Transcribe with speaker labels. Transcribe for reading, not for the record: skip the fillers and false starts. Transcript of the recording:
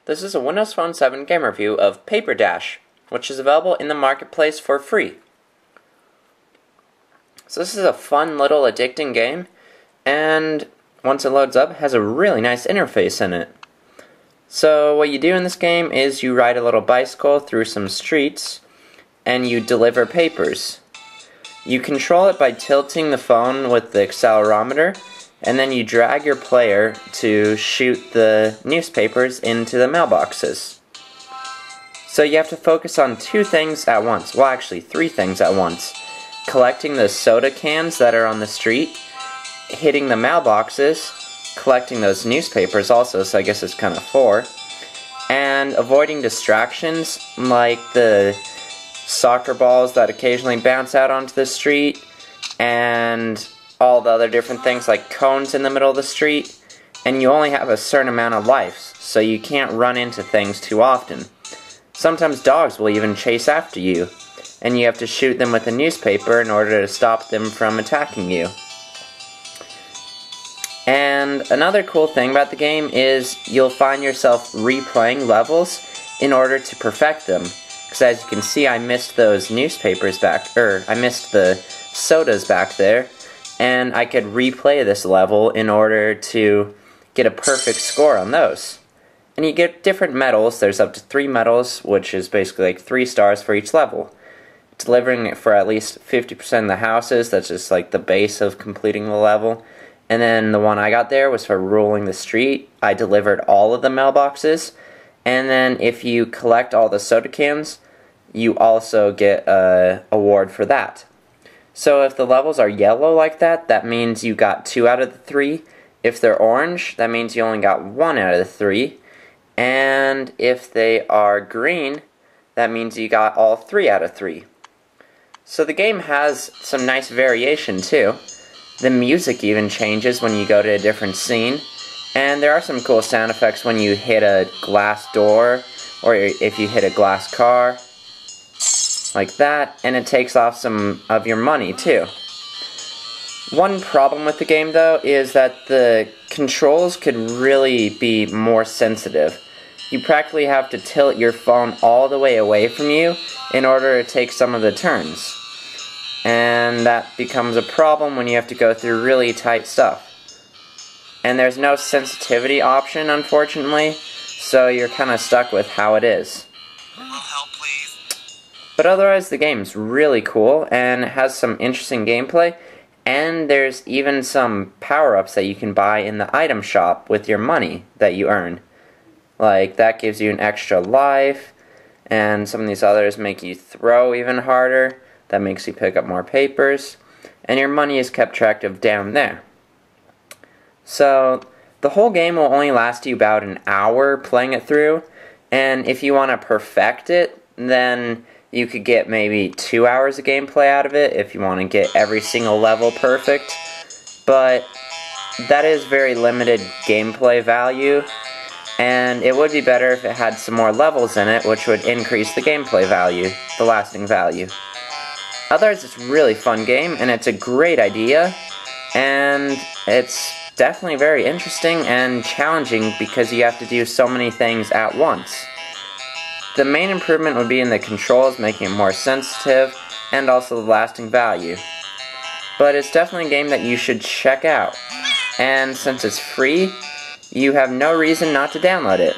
Speaker 1: This is a Windows Phone 7 game review of Paper Dash, which is available in the marketplace for free. So this is a fun little addicting game, and once it loads up, it has a really nice interface in it. So what you do in this game is you ride a little bicycle through some streets, and you deliver papers. You control it by tilting the phone with the accelerometer, and then you drag your player to shoot the newspapers into the mailboxes. So you have to focus on two things at once. Well, actually, three things at once. Collecting the soda cans that are on the street, hitting the mailboxes, collecting those newspapers also, so I guess it's kind of four, and avoiding distractions like the soccer balls that occasionally bounce out onto the street, and all the other different things like cones in the middle of the street. And you only have a certain amount of lives, so you can't run into things too often. Sometimes dogs will even chase after you, and you have to shoot them with a newspaper in order to stop them from attacking you. And another cool thing about the game is you'll find yourself replaying levels in order to perfect them. Because as you can see, I missed those newspapers I missed the sodas back there, and I could replay this level in order to get a perfect score on those. And you get different medals. There's up to 3 medals, which is basically like 3 stars for each level. Delivering it for at least 50% of the houses, that's just like the base of completing the level. And then the one I got there was for ruling the street. I delivered all of the mailboxes. And then if you collect all the soda cans, you also get an award for that. So if the levels are yellow like that, that means you got 2 out of the 3. If they're orange, that means you only got 1 out of the 3. And if they are green, that means you got all 3 out of 3. So the game has some nice variation too. The music even changes when you go to a different scene. And there are some cool sound effects when you hit a glass door, or if you hit a glass car, like that, and it takes off some of your money too. One problem with the game though is that the controls could really be more sensitive. You practically have to tilt your phone all the way away from you in order to take some of the turns. And that becomes a problem when you have to go through really tight stuff. And there's no sensitivity option, unfortunately, so you're kind of stuck with how it is.
Speaker 2: Help, please.
Speaker 1: But otherwise, the game's really cool and has some interesting gameplay, and there's even some power-ups that you can buy in the item shop with your money that you earn. Like, that gives you an extra life, and some of these others make you throw even harder. That makes you pick up more papers, and your money is kept track of down there. So, the whole game will only last you about an hour playing it through, and if you want to perfect it, then you could get maybe 2 hours of gameplay out of it if you want to get every single level perfect. But that is very limited gameplay value, and it would be better if it had some more levels in it, which would increase the gameplay value, the lasting value. Otherwise, it's a really fun game, and it's a great idea, and it's definitely very interesting and challenging because you have to do so many things at once. The main improvement would be in the controls, making it more sensitive, and also the lasting value. But it's definitely a game that you should check out. And since it's free, you have no reason not to download it.